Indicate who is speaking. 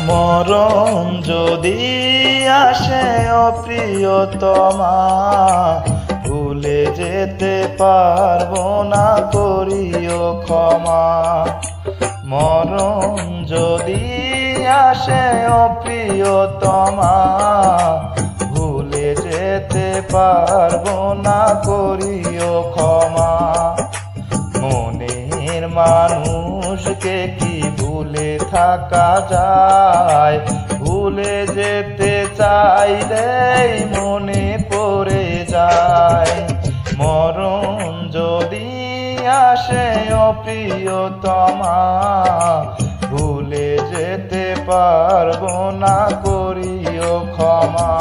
Speaker 1: মরণ যদি আসে ও প্রিয়তমা, ভুলে যেতে পারবো না, করিও ক্ষমা। মরণ যদি আসে ও প্রিয়তমা, ভুলে যেতে পারবো না, করিও ক্ষমা। মনের মানুষকে কি ভুলে থাকা যায়? ভুলে যেতে চাইলেই মনে পড়ে যায়। মরণ যদি আসে ও প্রিয়তমা, ভুলে যেতে পারবো না, করিও ক্ষমা।